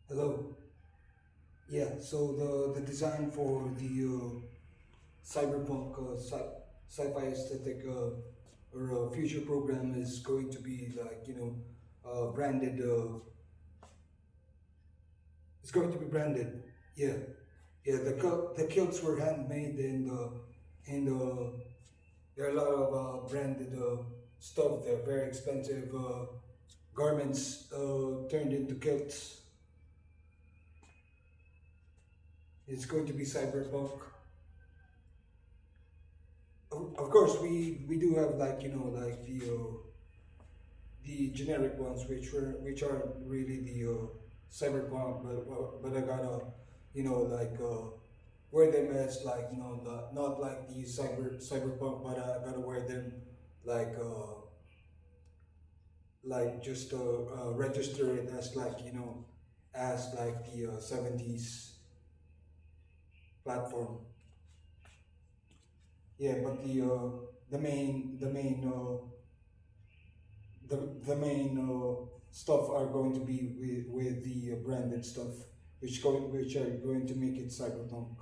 Hello. Yeah. So the design for the cyberpunk sci-fi aesthetic or future program is going to be like branded. It's going to be branded. Yeah. Yeah. The kilts were handmade and there are a lot of branded stuff. They're very expensive garments turned into kilts. It's going to be cyberpunk. Of course, we do have like like the generic ones, which are really the cyberpunk, but I gotta like wear them as like not like the cyberpunk, but I gotta wear them like just register it as like as like the 70s platform. Yeah, but the main stuff are going to be with the branded stuff, which are going to make it cyberpunk.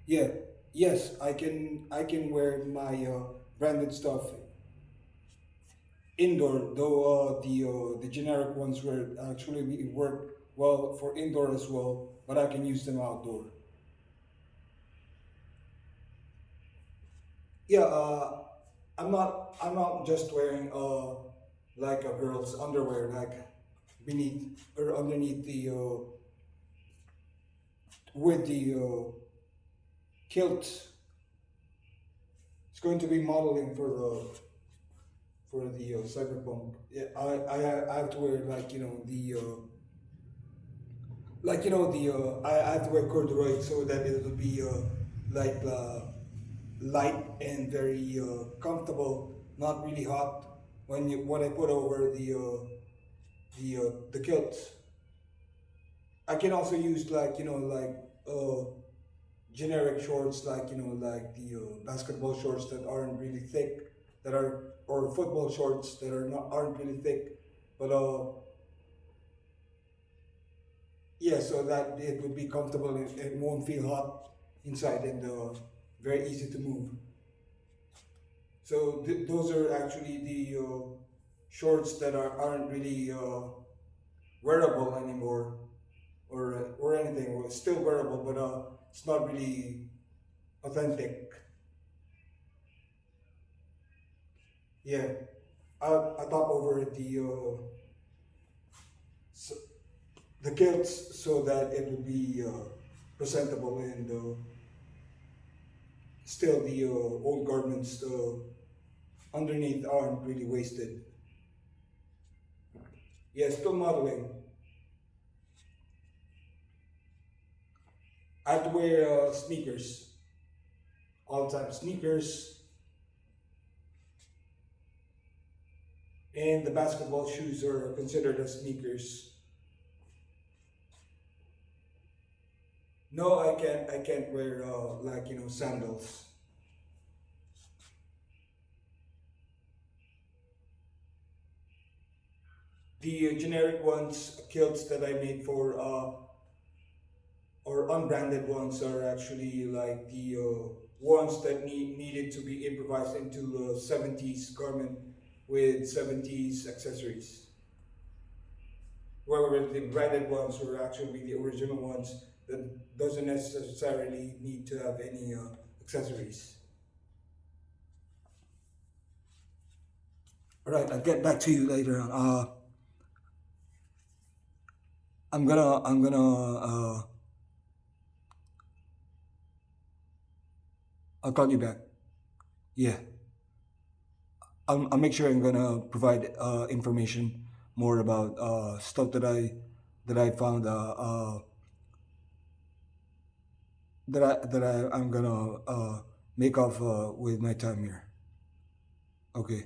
Yeah, yes, I can wear my branded stuff indoor, though the generic ones were actually work well for indoor as well, but I can use them outdoor. Yeah, I'm not just wearing like a girl's underwear like beneath or underneath the with the kilt. It's going to be modeling for the cyberpunk. Yeah, I have to wear like the I have to wear corduroy so that it'll be like light and very comfortable, not really hot when I put over the kilt. I can also use like generic shorts like like the basketball shorts that aren't really thick, that are or football shorts that aren't really thick, but yeah, so that it would be comfortable and it won't feel hot inside and very easy to move. So those are actually the shorts that aren't really wearable anymore or anything. Well, it's still wearable, but it's not really authentic. Yeah, I top over s the kilts so that it will be presentable and still the old garments underneath aren't really wasted. Yeah, still modeling. I have to wear sneakers all the time. Sneakers and the basketball shoes are considered as sneakers. No, I can't. I can't wear like sandals. The generic ones, kilts that I made for or unbranded ones are actually like the ones that needed to be improvised into a 70s garment with 70s accessories. Whereas the branded ones were actually the original ones that doesn't necessarily need to have any accessories. All right, I'll get back to you later on. I'm gonna I'll call you back. Yeah, I'll make sure I'm gonna provide information more about stuff that I found I'm gonna make off with my time here. Okay.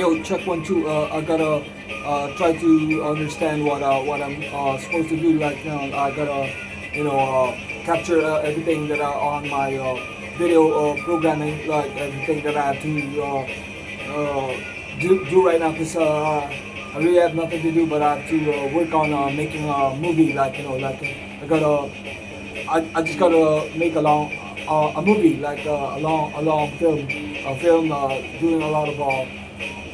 Yo, check 1 2. I gotta try to understand what I'm supposed to do. Like now, I gotta capture everything that on my video programming, like everything that I have to do right now. Cause I really have nothing to do, but I have to work on making a movie. Like like I gotta I just gotta make a movie, like a long film, doing a lot of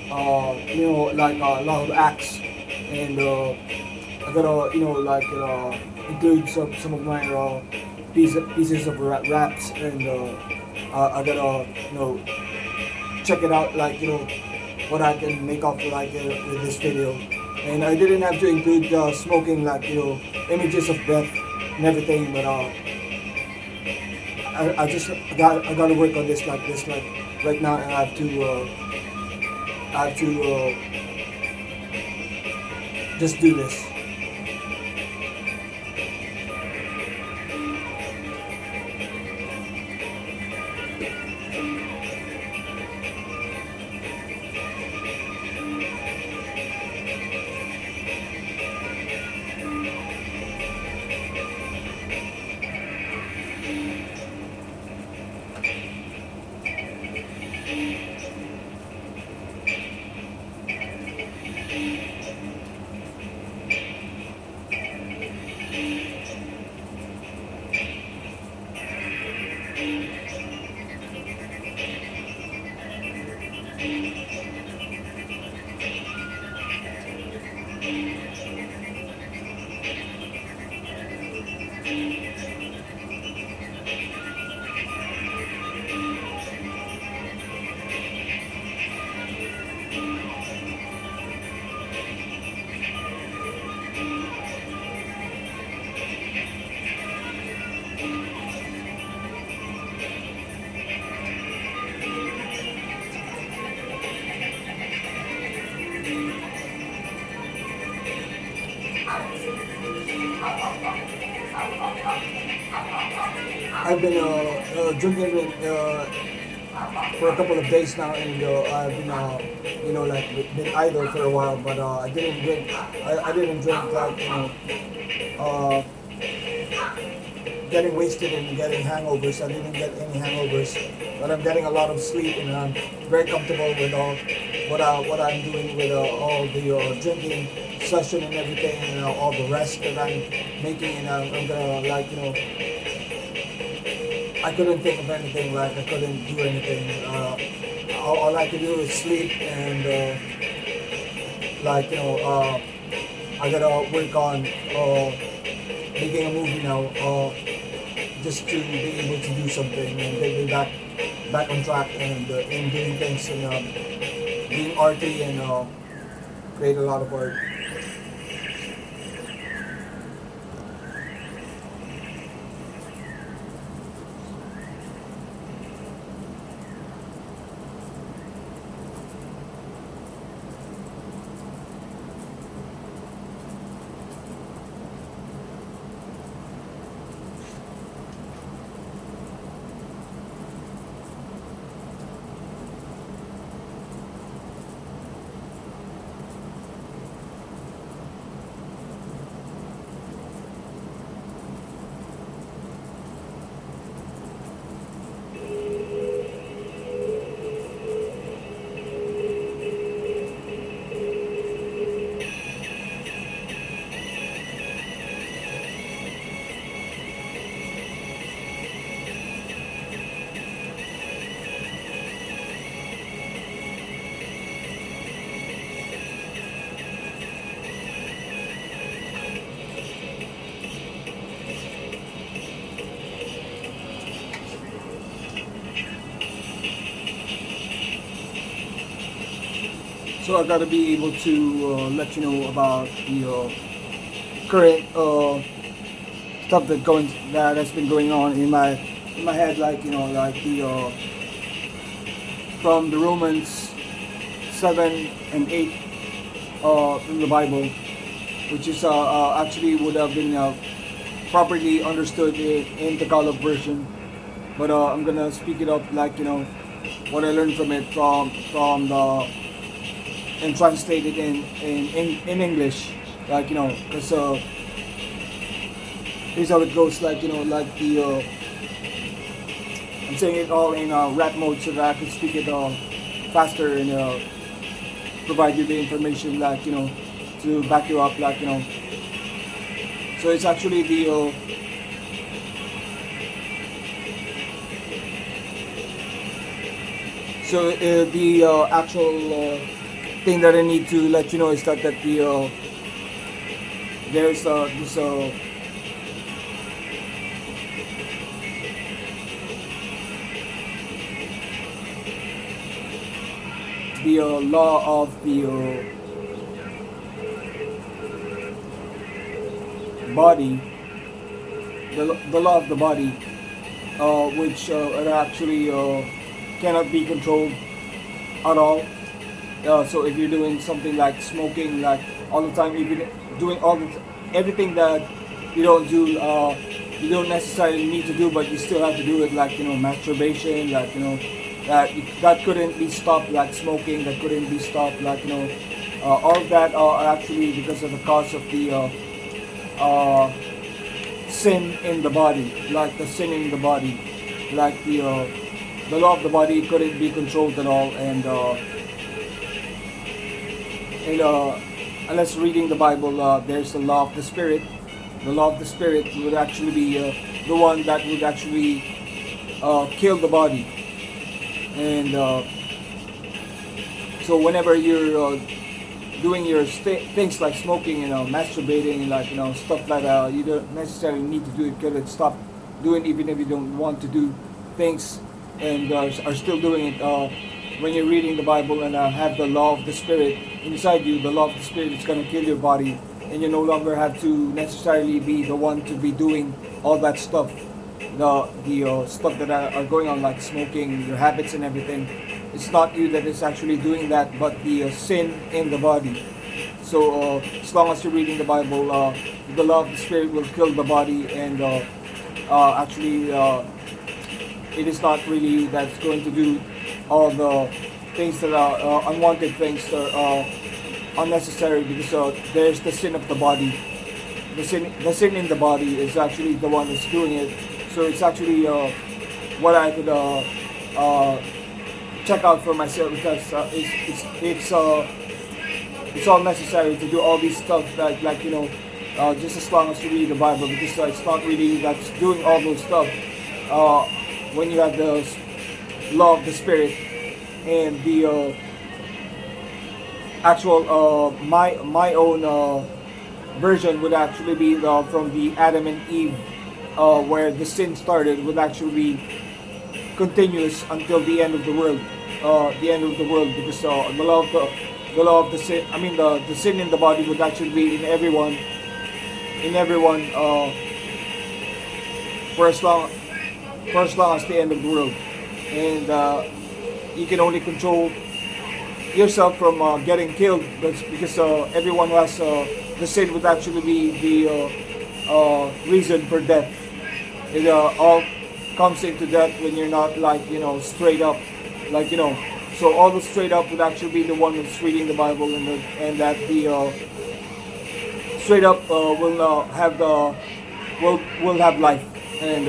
like a lot of acts, and I gotta include some of my pieces of raps, and I gotta check it out, like what I can make up like with this video, and I didn't have to include smoking, like images of death and everything, but I just I gotta work on this, like right now, and I have to just do this. I've been drinking for a couple of days now, and I've been like been idle for a while, but I didn't drink. I didn't drink, like uh, getting wasted and getting hangovers. I didn't get any hangovers, but I'm getting a lot of sleep, and I'm very comfortable with what I'm doing with all the drinking session and everything, and all the rest that I'm making, and I'm gonna, like I couldn't think of anything, like I couldn't do anything. All I could do is sleep, and I gotta work on making a movie now, just to be able to do something and get me back on track, and in doing things, and being arty, and create a lot of art. So I gotta be able to let you know about the current stuff that has been going on in my head, like like the from the Romans 7 and 8 from the Bible, which is actually would have been properly understood in Tagalog version, but I'm gonna speak it up, like what I learned from it, from the and translate it in English, like, because here's how it goes, like, like the I'm saying it all in rap mode so that I can speak it faster and provide you the information, like, to back you up, like, so it's actually the actual thing that I need to let you know is that the there's this the law of the body, the law of the body, which it actually cannot be controlled at all. So if you're doing something like smoking, like all the time, if you're doing everything that you don't do, you don't necessarily need to do, but you still have to do it, like, masturbation, like, that couldn't be stopped, like smoking, that couldn't be stopped, like, all of that are actually because of the cause of the sin in the body, like the sin in the body, like the law of the body couldn't be controlled at all, and unless reading the Bible, there's the law of the Spirit. The law of the Spirit would actually be the one that would actually kill the body. And so whenever you're doing your things like smoking, masturbating, like, stuff that you don't necessarily need to do, you could stop doing even if you don't want to do things, and are still doing it. When you're reading the Bible and have the law of the Spirit inside you, the law of the Spirit is going to kill your body, and you no longer have to necessarily be the one to be doing all that stuff, the stuff that are going on, like smoking, your habits and everything. It's not you that is actually doing that, but the sin in the body. So as long as you're reading the Bible, the law of the Spirit will kill the body, and actually it is not really you that's going to do all the things that are unwanted things that are unnecessary, because there's the sin of the body. The sin in the body is actually the one that's doing it. So it's actually what I could check out for myself, because it's all necessary to do all these stuff, like just as long as you read the Bible, because it's not really that's doing all those stuff when you have the law of the Spirit, and the actual my own version would actually be from the Adam and Eve, where the sin started, would actually be continuous until the end of the world, because the law of the sin, I mean the sin in the body would actually be in everyone, for as long as the end of the world. And you can only control yourself from getting killed, because everyone who has the sin would actually be the reason for death. It all comes into death when you're not, like, straight up, like, so all the straight up would actually be the one that's reading the Bible, and that the straight up will have life, and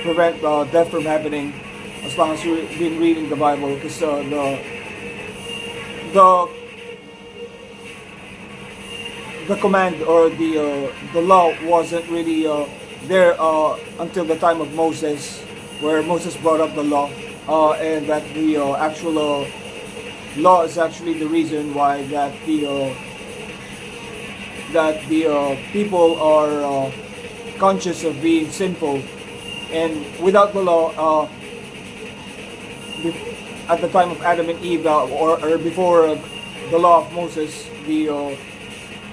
prevent death from happening, as long as you've been reading the Bible, because the command, or the law wasn't really there until the time of Moses, where Moses brought up the law, and that the actual law is actually the reason why that the people are conscious of being sinful. And without the law, at the time of Adam and Eve, or before the law of Moses, the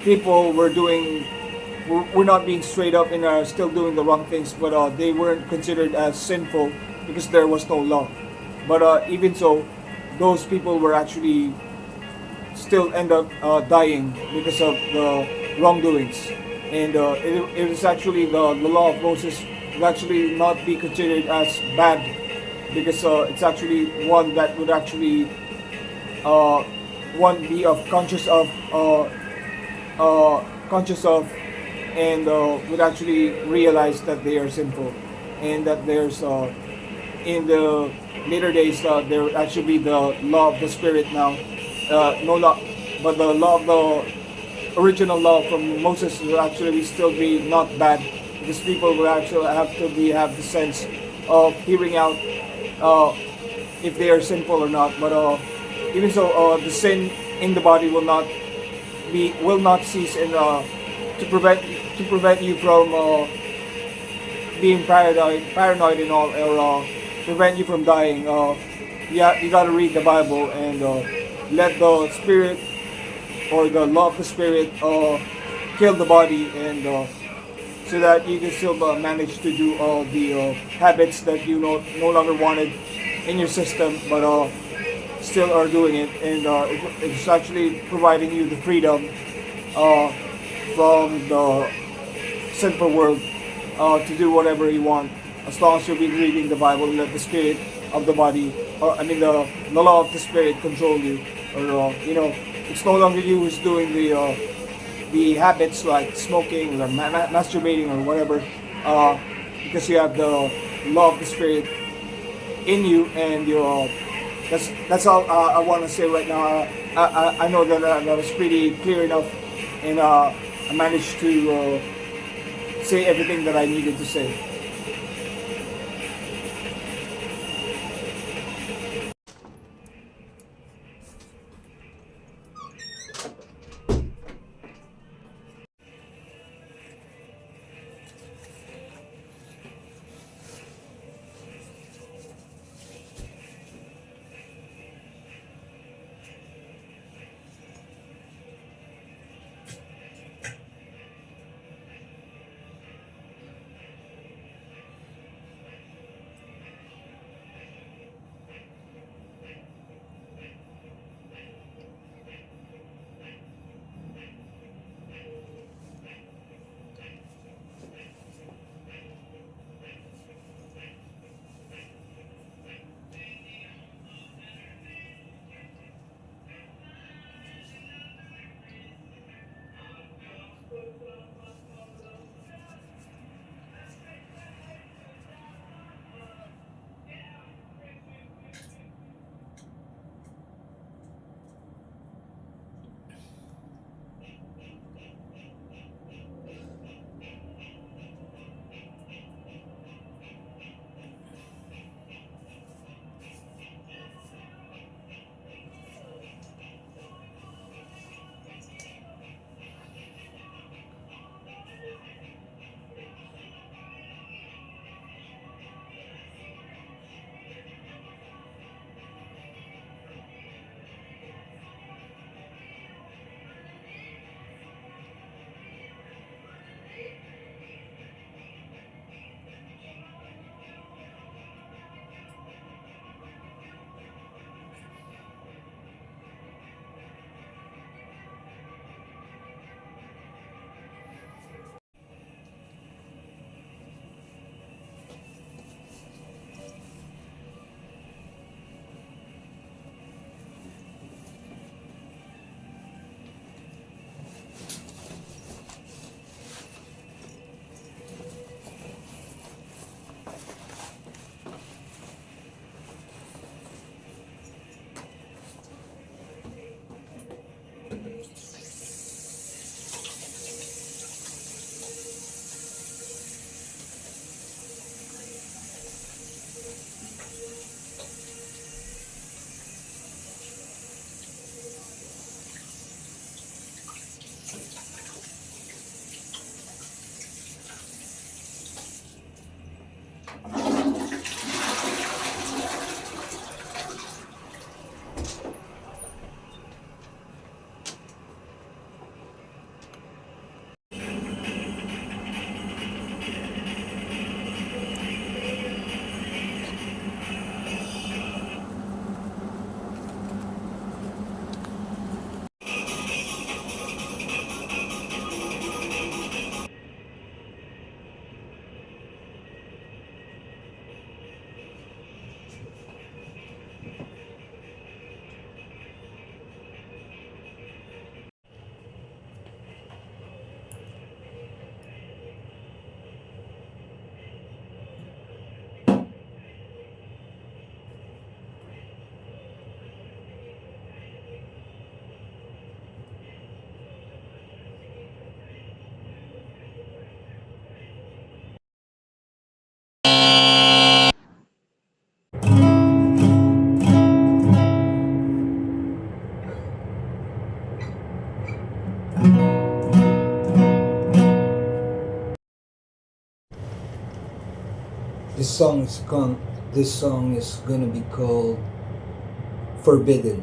people were not being straight up and are still doing the wrong things, but they weren't considered as sinful because there was no law. But even so, those people were actually still end up dying because of the wrongdoings. And it is actually the law of Moses would actually not be considered as bad, because it's actually one that would actually one be of uh, conscious of, and would actually realize that they are sinful, and that there's in the later days there would actually be the law of the spirit now, no law, but the law of the original law from Moses will actually still be not bad, because people will actually have the sense of hearing out uh, if they are sinful or not. But even so, the sin in the body will not cease, and to prevent you from being paranoid and all, or prevent you from dying. Yeah, you gotta read the Bible, and let the spirit, or the law of the spirit, kill the body, and so that you can still manage to do all the habits that you no longer wanted in your system, but still are doing it, and it's actually providing you the freedom uh, from the sinful world, to do whatever you want, as long as you've been reading the Bible. Let the spirit of the body, the law of the spirit control you, or it's no longer you who's doing the habits like smoking or masturbating or whatever, uh, because you have the law of the spirit in you, and you that's all I want to say right now. I know that that was pretty clear enough, and I managed to say everything that I needed to say. This song is gonna be called Forbidden.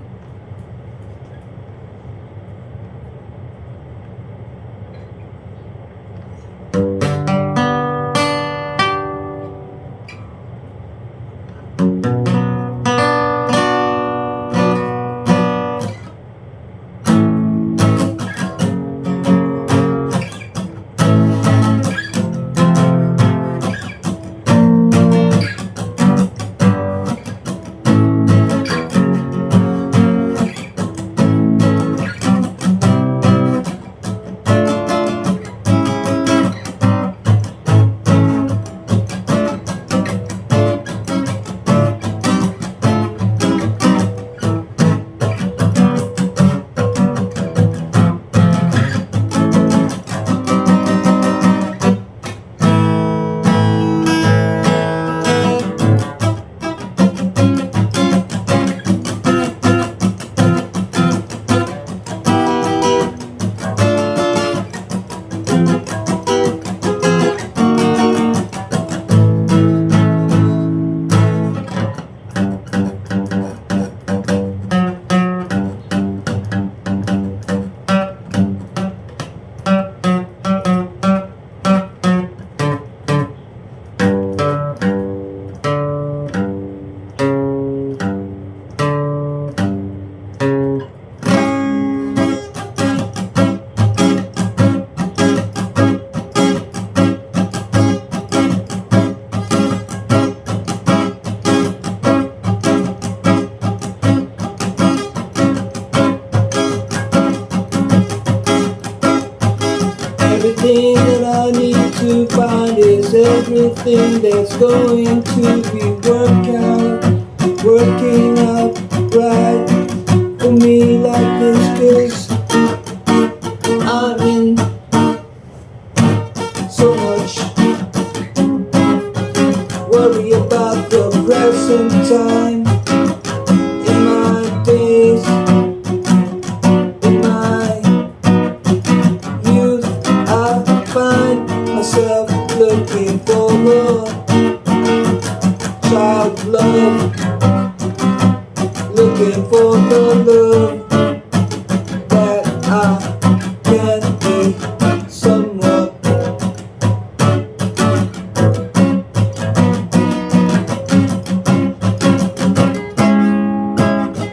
Everything that I need to find is everything that's going to be working out right for me like this, 'cause I'm in so much worry about the present time in my days. Myself looking for love, child love, looking for the love that I can be somewhat.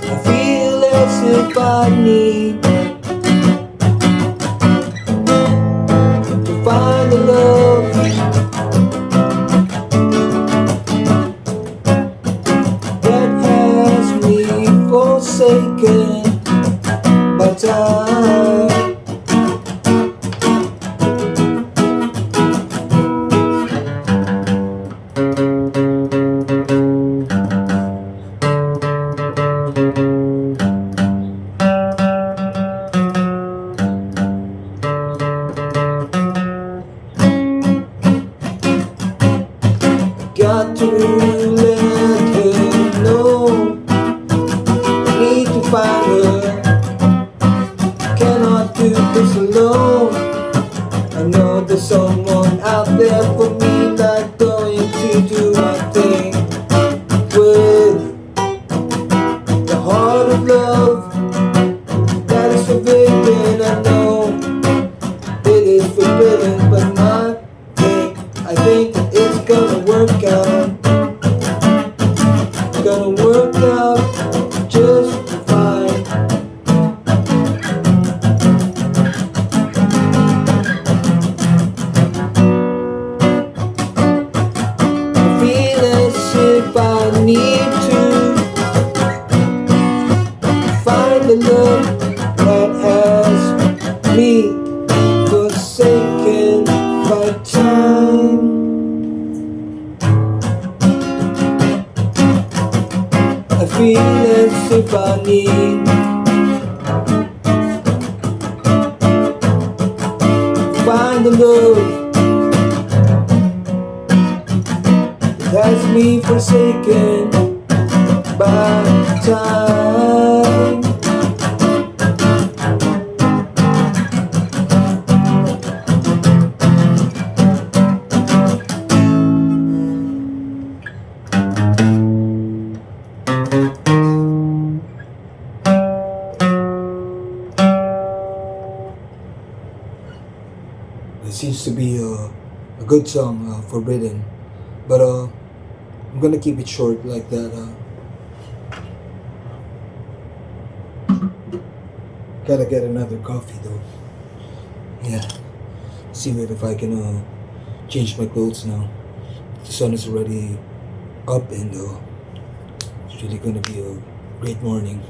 I feel as if I need find the love that has me forsaken by time. Got to let her know I need to find her. Cannot do this alone. I know there's someone out there for me, not going to do my thing with the heart of love that is forbidden. I know it is forbidden, but not I think that it's gonna work out. Gonna work out just fine. I feel as if I need to find the love that has me forsaken by time. I feel as if I need find the love that has me forsaken by time. It seems to be a good song, Forbidden. But I'm gonna keep it short like that. Gotta get another coffee though. Yeah. See if I can change my clothes now. The sun is already up and it's really gonna be a great morning.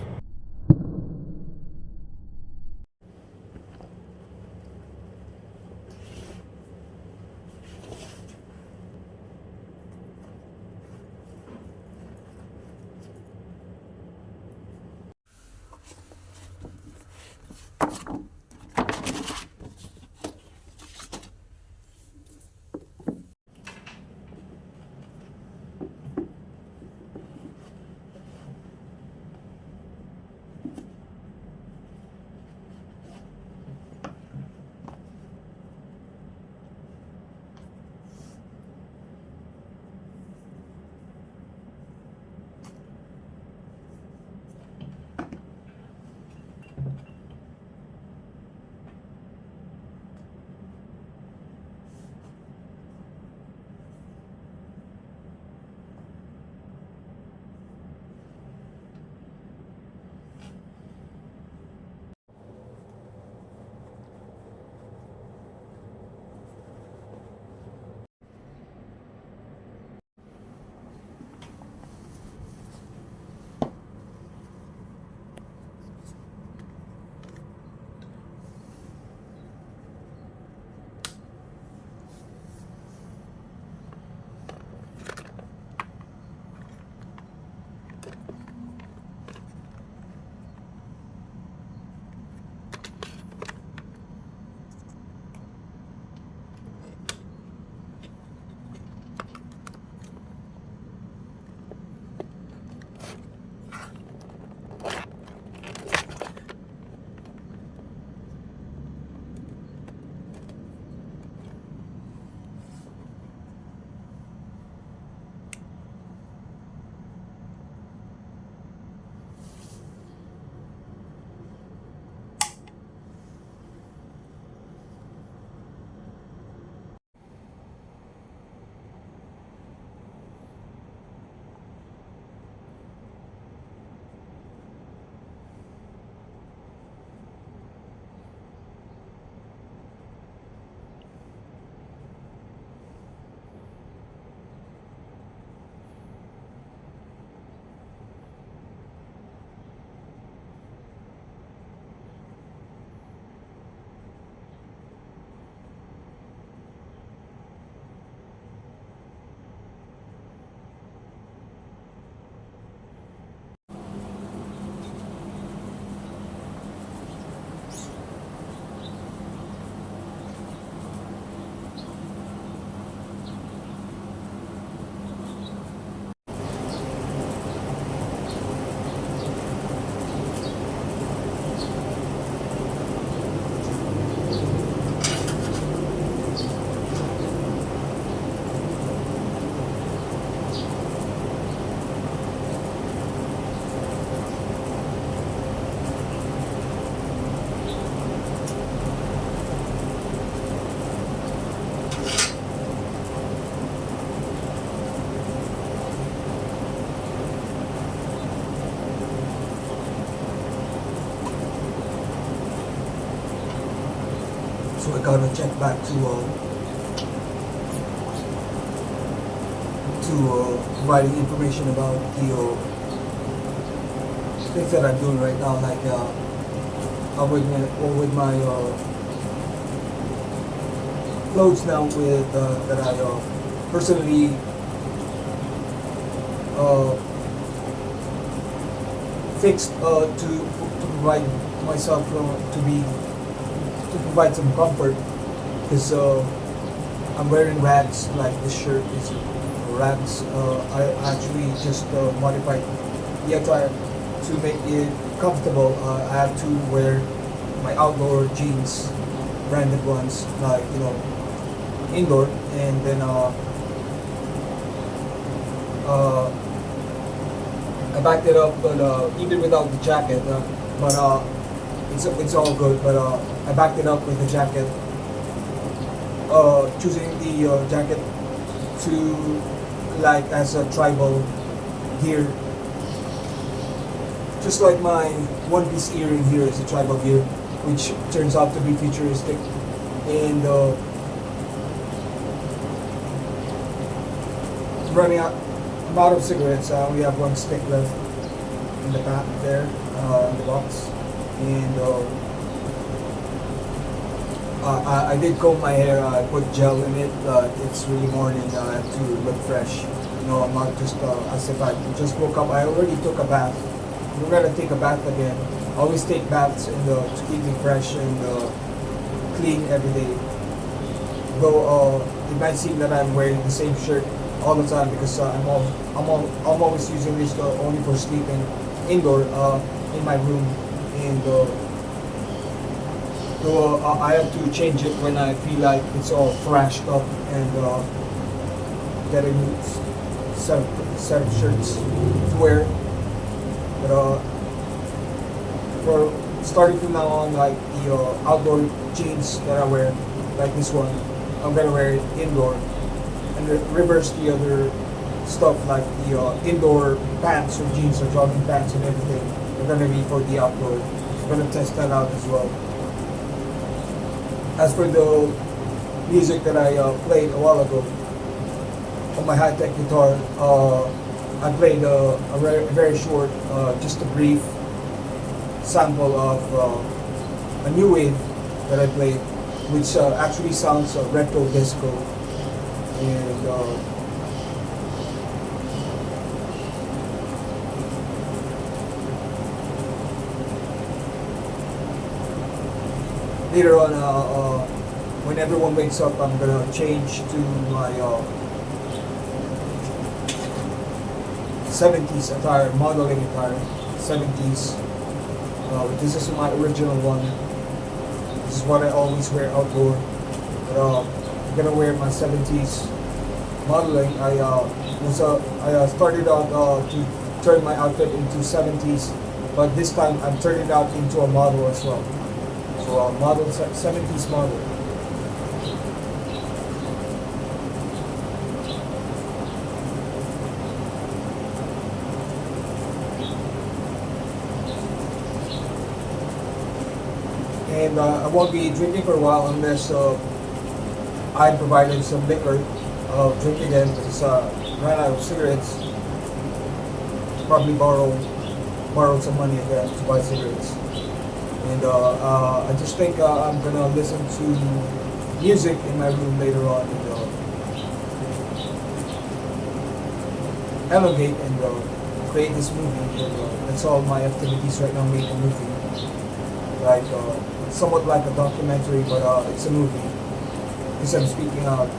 So I gotta check back to providing information about the things that I'm doing right now, like with my clothes now with that I personally uh, fixed to provide myself to provide some comfort because I'm wearing rags. Like this shirt is rags. I actually just modified the attire to make it comfortable. I have to wear my outdoor jeans, branded ones, like indoor, and then I backed it up, but even without the jacket, but it's all good. But I backed it up with the jacket, choosing the jacket to like as a tribal gear. Just like my one piece earring here is a tribal gear, which turns out to be futuristic. And running out, I'm out of cigarettes. I only have one stick left in the back there, in the box. And I did comb my hair. I put gel in it. It's really morning. I have to look fresh. I'm not just as if I just woke up. I already took a bath. I'm gonna take a bath again. I always take baths to keep me fresh and clean every day. Though it might seem that I'm wearing the same shirt all the time because I'm always using this only for sleeping indoor in my room, and so I have to change it when I feel like it's all thrashed up and get a new set of shirts to wear. But for starting from now on, like the outdoor jeans that I wear, like this one, I'm gonna wear it indoor, and reverse the other stuff like the indoor pants or jeans or jogging pants and everything. They're gonna be for the outdoor. I'm gonna test that out as well. As for the music that I played a while ago on my high-tech guitar, I played a very short, just a brief sample of a new wave that I played, which actually sounds retro disco. And later on, when everyone wakes up, I'm gonna change to my 70s attire, modeling attire, 70s. This is my original one. This is what I always wear outdoor. But I'm gonna wear my 70s modeling. I started out to turn my outfit into 70s, but this time I'm turning it out into a model as well. So model 70s model. And I won't be drinking for a while unless I provided some liquor drink again because ran out of cigarettes. Probably borrowed some money again to buy cigarettes. And I just think I'm gonna listen to music in my room later on and elevate and create this movie. And, that's all my activities right now, make a movie. Like somewhat like a documentary, but it's a movie. Because I'm speaking out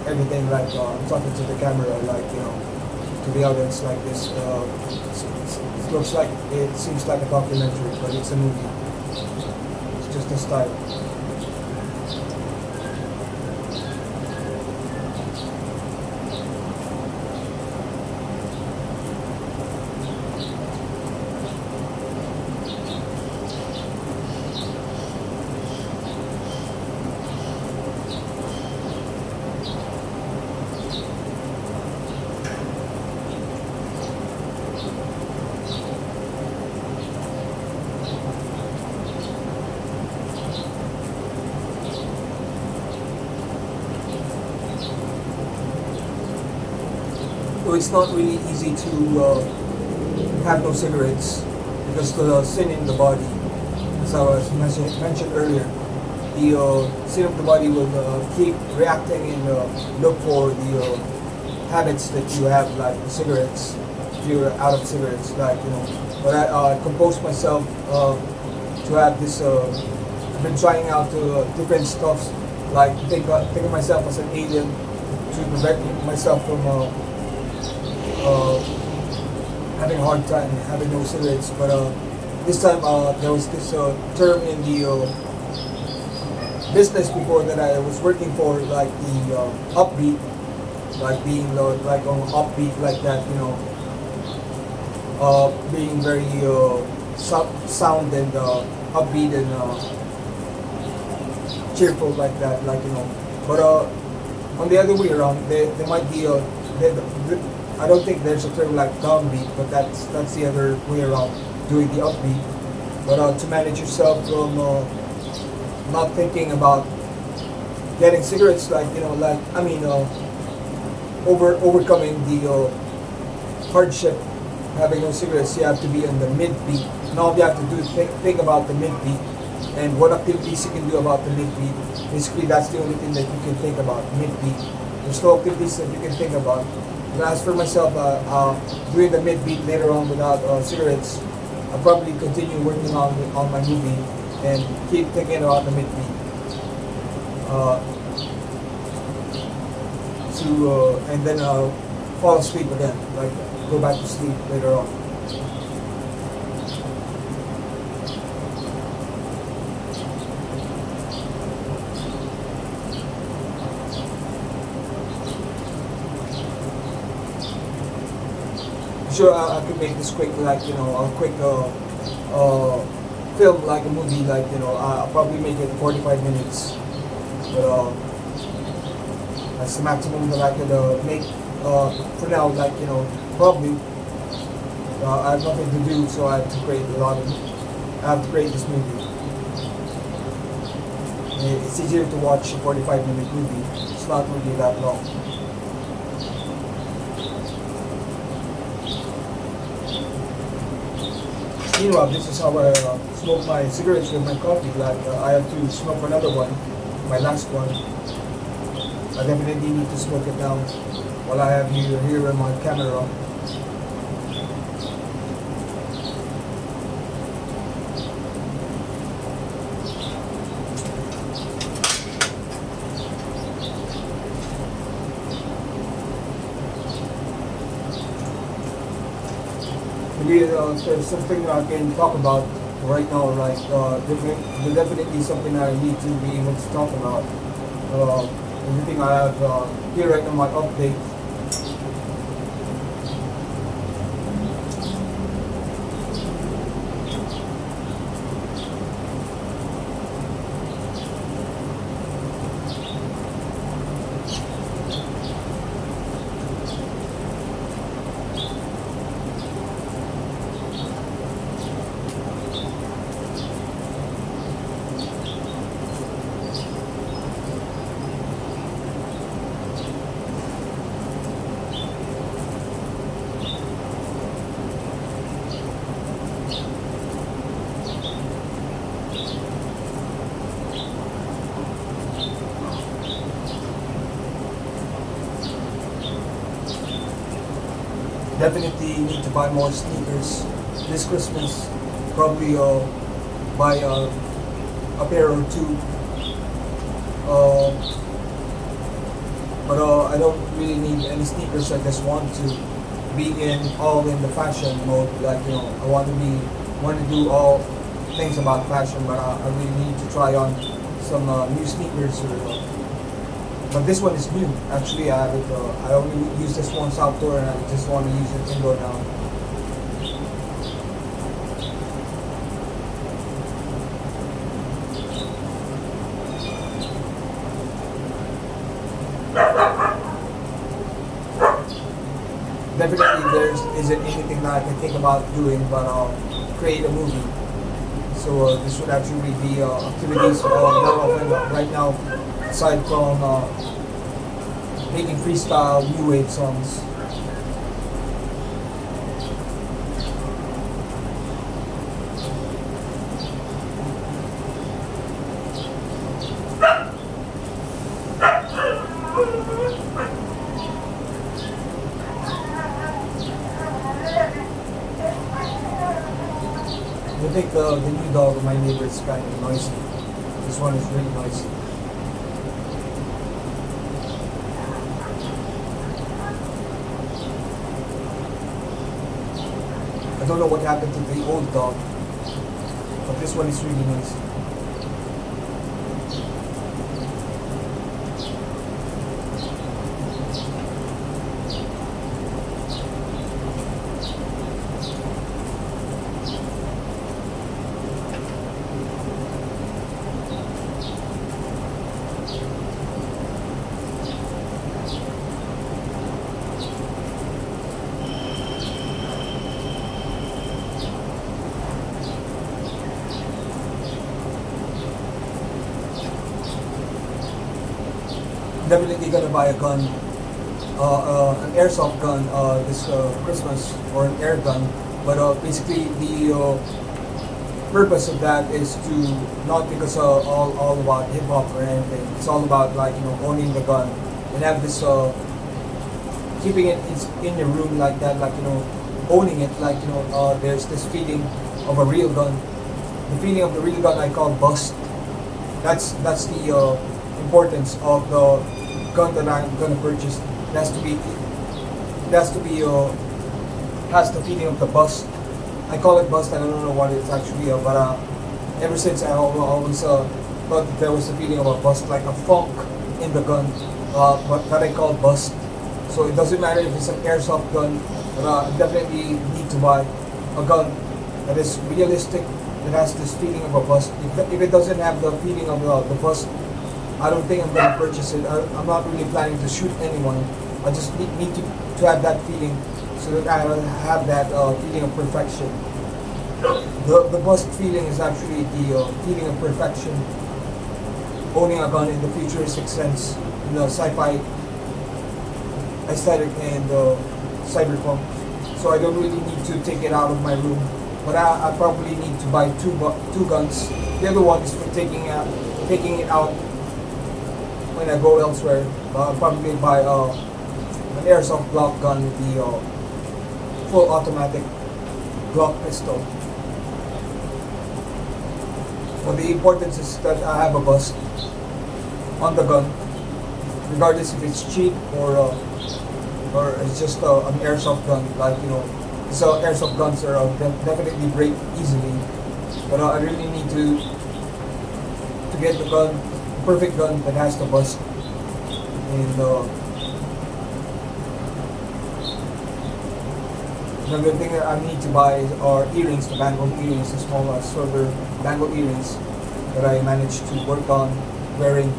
everything, like I'm talking to the camera, like to the audience like this. It looks like, it seems like a documentary, but it's a movie. It's just a style. So it's not really easy to have no cigarettes because the sin in the body, as I was mentioned earlier, the sin of the body will keep reacting and look for the habits that you have, like the cigarettes. If you're out of cigarettes, but I composed myself to have this. I've been trying out different stuffs, like think of myself as an alien to prevent myself from having a hard time having no cigarettes. But this time there was this term in the business before that I was working for, like the upbeat, like being like on upbeat like that, being very sound and upbeat and cheerful like that, But on the other way around, there might be I don't think there's a term like downbeat, but that's the other way around, doing the upbeat. But to manage yourself from not thinking about getting cigarettes, like overcoming the hardship, having no cigarettes, you have to be on the mid beat. And all you have to do is think about the mid beat and what activities you can do about the mid beat. Basically, that's the only thing that you can think about, mid beat. There's no activities that you can think about. But as for myself, doing the mid beat later on without cigarettes, I'll probably continue working on my movie and keep thinking about the mid beat. And then fall asleep again, like go back to sleep later on. Sure, I could make this quick, like a quick film, like a movie, like I'll probably make it 45 minutes, but that's the maximum that I could make for now. Like probably I have nothing to do, so I have to create I have to create this movie. It's easier to watch a 45-minute movie. It's not really that long. Meanwhile, this is how I smoke my cigarettes with my coffee. Like I have to smoke another one, my last one. I definitely need to smoke it now while I have you here in my camera. Maybe there's something I can talk about right now, like definitely something I need to be able to talk about. Everything I have here right now, my update. Definitely need to buy more sneakers this Christmas. Probably buy a pair or two. But I don't really need any sneakers. I just want to be all in the fashion mode. Like I want to do all things about fashion, but I really need to try on some new sneakers. But this one is new. Actually, I have it. I only use this once outdoor, and I just want to use it indoor now. Definitely, there isn't anything that I can think about doing, but create a movie. So this would actually be activities more often right now. Aside from making freestyle new wave songs. I think the new dog of my neighbor is kind of noisy. This one is really noisy. I don't know what happened to the old dog, but this one is really nice. definitely gonna buy a gun, an airsoft gun this Christmas, or an air gun. But basically the purpose of that is to not because all about hip hop or anything. It's all about like owning the gun and have this keeping it in your room like that, like owning it, like there's this feeling of a real gun. The feeling of the real gun I call bust. That's the importance of the gun that I'm gonna purchase. It has to be has the feeling of the bust. I call it bust. I don't know what it's actually, but ever since I always thought that there was a feeling of a bust, like a funk in the gun, but that I call bust. So it doesn't matter if it's an airsoft gun, but I definitely need to buy a gun that is realistic, that has this feeling of a bust. If it doesn't have the feeling of the bust, I don't think I'm going to purchase it. I'm not really planning to shoot anyone. I just need to have that feeling, so that I have that feeling of perfection. The bust feeling is actually the feeling of perfection. Owning a gun in the futuristic sense, in the sci-fi aesthetic and cyberpunk. So I don't really need to take it out of my room, but I probably need to buy two guns. The other one is for taking it out when I go elsewhere. I'll probably buy an airsoft Glock gun with the full automatic Glock pistol. But the importance is that I have a bust on the gun, regardless if it's cheap or it's just an airsoft gun. Like so airsoft guns are definitely break easily. But I really need to get the gun, the perfect gun that has the bust. And another thing that I need to buy are earrings, the bangle earrings, the small silver bangle earrings that I managed to work on wearing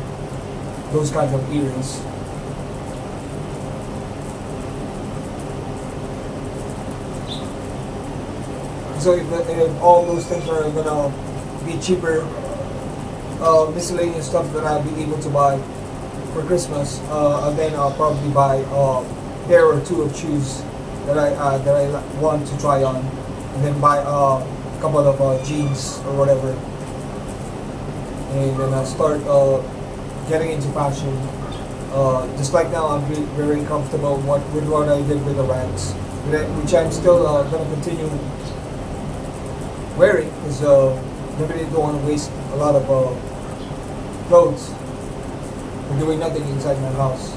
those kinds of earrings. So if all those things are gonna be cheaper, miscellaneous stuff that I'll be able to buy for Christmas, and then I'll probably buy a pair or two of shoes that I want to try on, and then buy a couple of jeans or whatever, and then I'll start getting into fashion. Just like now, I'm very comfortable with what I did with the rags, which I'm still gonna continue wearing, because definitely don't want to waste a lot of clothes for doing nothing inside my house.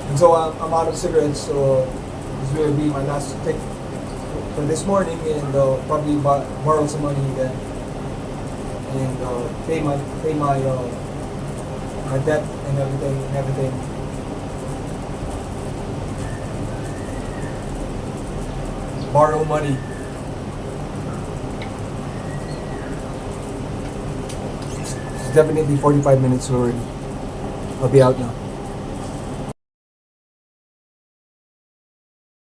And so I'm out of cigarettes, so this will be my last take for this morning, and probably borrow some money again, and pay my my debt and everything. Borrow money. It's definitely 45 minutes already. I'll be out now.